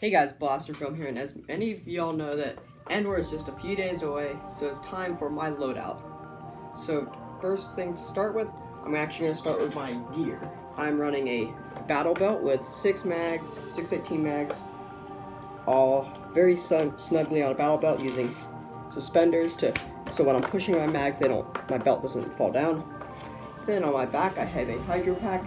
Hey guys, Blaster Film here, and as many of y'all know that Endwar is just a few days away, so it's time for my loadout. So first thing to start with, I'm actually going to start with my gear. I'm running a battle belt with 6 mags, 618 mags, all very snugly on a battle belt using suspenders so when I'm pushing my mags, my belt doesn't fall down. Then on my back, I have a hydro pack.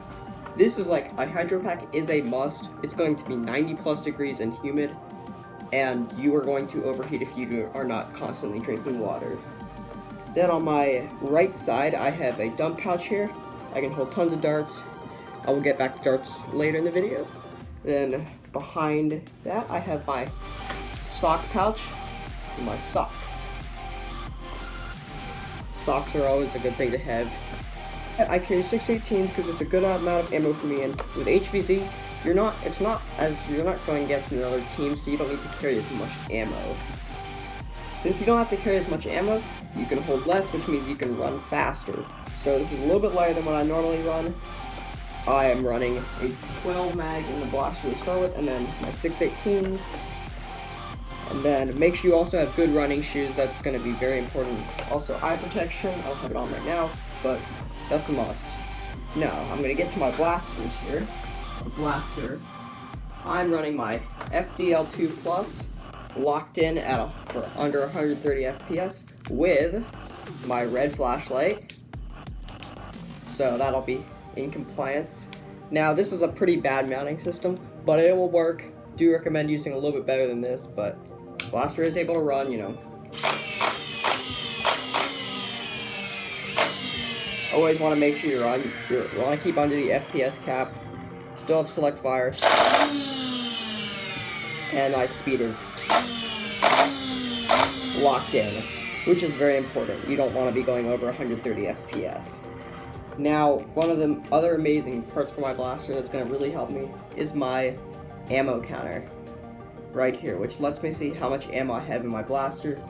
This is like, a hydro pack is a must. It's going to be 90 plus degrees and humid, and you are going to overheat if you are not constantly drinking water. Then on my right side, I have a dump pouch here. I can hold tons of darts. I will get back to darts later in the video. Then behind that, I have my sock pouch and my socks. Socks are always a good thing to have. I carry 618s because it's a good amount of ammo for me, and with HVZ, you're not going against another team, so you don't need to carry as much ammo. Since you don't have to carry as much ammo, you can hold less, which means you can run faster. So this is a little bit lighter than what I normally run. I am running a 12 mag in the blaster to start with, and then my 618s. And then make sure you also have good running shoes. That's going to be very important. Also, eye protection. I don't have it on right now, but that's a must. Now, I'm going to get to my blasters here. Blaster. I'm running my FDL2 Plus, locked in for under 130 FPS with my red flashlight. So that'll be in compliance. Now, this is a pretty bad mounting system, but it will work. Do recommend using a little bit better than this, but blaster is able to run, you know. Always want to make sure you want to keep under the FPS cap. Still have select fire. And my speed is locked in, which is very important. You don't want to be going over 130 FPS. Now, one of the other amazing parts for my blaster that's going to really help me is my ammo counter. Right here, which lets me see how much ammo I have in my blaster.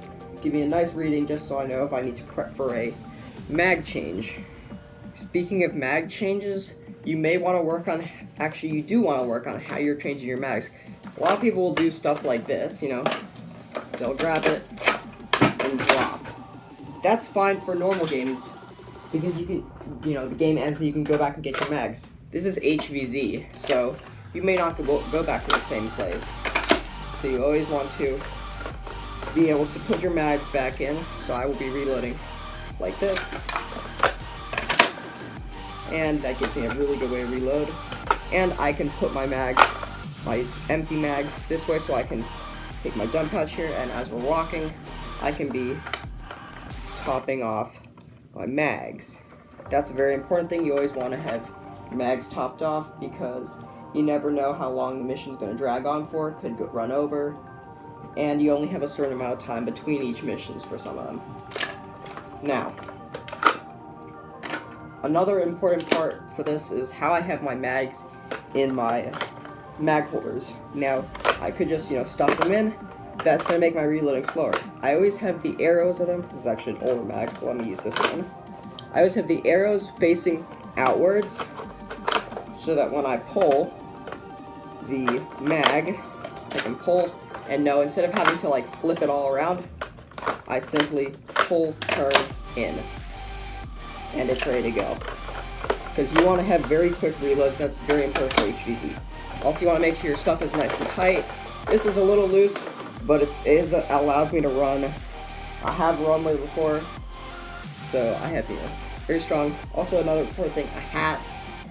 Give me a nice reading just so I know if I need to prep for a mag change. Speaking of mag changes, you may want to work on, actually you do want to work on how you're changing your mags. A lot of people will do stuff like this, you know. They'll grab it and drop. That's fine for normal games because you can, the game ends and you can go back and get your mags. This is HVZ, so you may not go back to the same place. So you always want to be able to put your mags back in. So I will be reloading like this. And that gives me a really good way to reload. And I can put my empty mags this way so I can take my dump pouch here, and as we're walking, I can be topping off my mags. That's a very important thing. You always want to have your mags topped off because you never know how long the mission's going to drag on for. Could run over. And you only have a certain amount of time between each missions for some of them. Now, another important part for this is how I have my mags in my mag holders. Now, I could just, stuff them in. That's going to make my reloading slower. I always have the arrows of them. This is actually an older mag, so let me use this one. I always have the arrows facing outwards so that when I pull the mag, I can pull, and no, instead of having to flip it all around, I simply pull, turn, in. And it's ready to go. Because you want to have very quick reloads. That's very important for HVZ. Also, you want to make sure your stuff is nice and tight. This is a little loose, but it allows me to run. I have run way before, so I have very strong. Also, another important thing, a hat.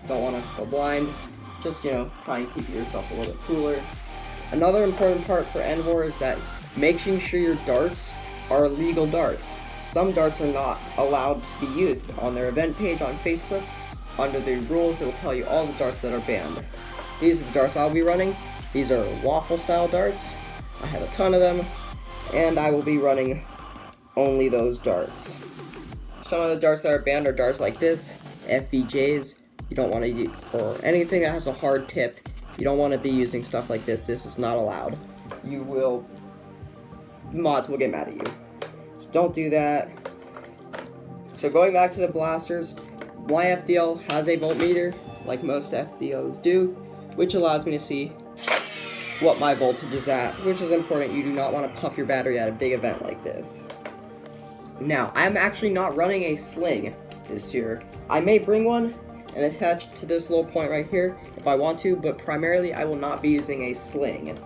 Don't want to go blind. Just try and keep yourself a little bit cooler. Another important part for Endwar is that making sure your darts are legal darts. Some darts are not allowed to be used. On their event page on Facebook, under the rules, it will tell you all the darts that are banned. These are the darts I'll be running. These are waffle style darts. I have a ton of them, and I will be running only those darts. Some of the darts that are banned are darts like this, FVJs. You don't want to use, or anything that has a hard tip. You don't want to be using stuff like this. This is not allowed. Mods will get mad at you. Don't do that. So going back to the blasters, my FDL has a voltmeter, like most FDLs do, which allows me to see what my voltage is at, which is important. You do not want to puff your battery at a big event like this. Now, I'm actually not running a sling this year. I may bring one and attach it to this little point right here if I want to, but primarily I will not be using a sling.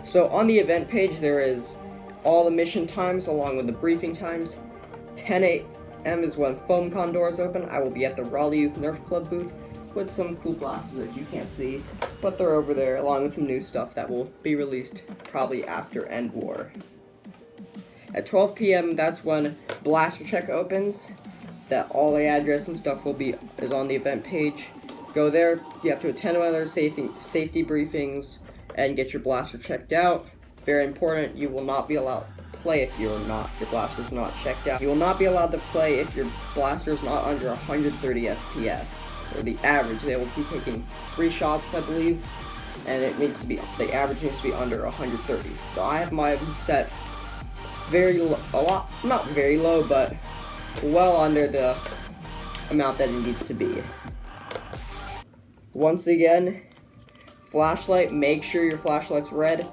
So on the event page, there is all the mission times along with the briefing times. 10 a.m. is when FoamCon doors open. I will be at the Raleigh Youth Nerf Club booth with some cool glasses that you can't see, but they're over there along with some new stuff that will be released probably after Endwar. At 12 p.m. that's when Blaster Check opens. That all the address and stuff is on the event page. Go there. You have to attend other safety briefings and get your blaster checked out. Very important. You will not be allowed to play if your blaster's not checked out. You will not be allowed to play if your blaster is not under 130 FPS or the average. They will be taking 3 shots, I believe, and the average needs to be under 130. So I have my set not very low, but well under the amount that it needs to be. Once again, flashlight, make sure your flashlight's red.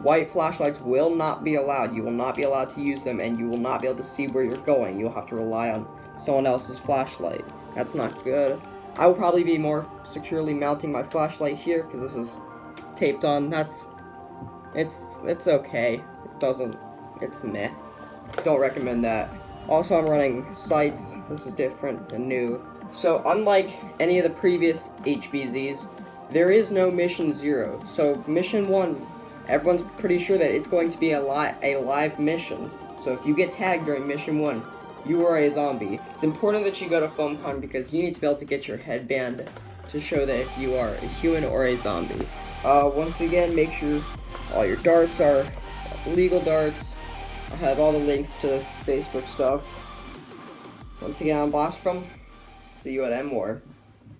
White flashlights will not be allowed. You will not be allowed to use them, and you will not be able to see where you're going. You'll have to rely on someone else's flashlight. That's not good. I will probably be more securely mounting my flashlight here, because this is taped on. It's okay. It's meh. Don't recommend that. Also, I'm running sights. This is different and new. So, unlike any of the previous HVZs, there is no Mission 0. So, Mission 1, everyone's pretty sure that it's going to be a live mission. So, if you get tagged during Mission 1, you are a zombie. It's important that you go to FoamCon because you need to be able to get your headband to show that if you are a human or a zombie. Once again, make sure all your darts are legal darts. I have all the links to Facebook stuff. Once again, I'm Blast from. See you at Endwar.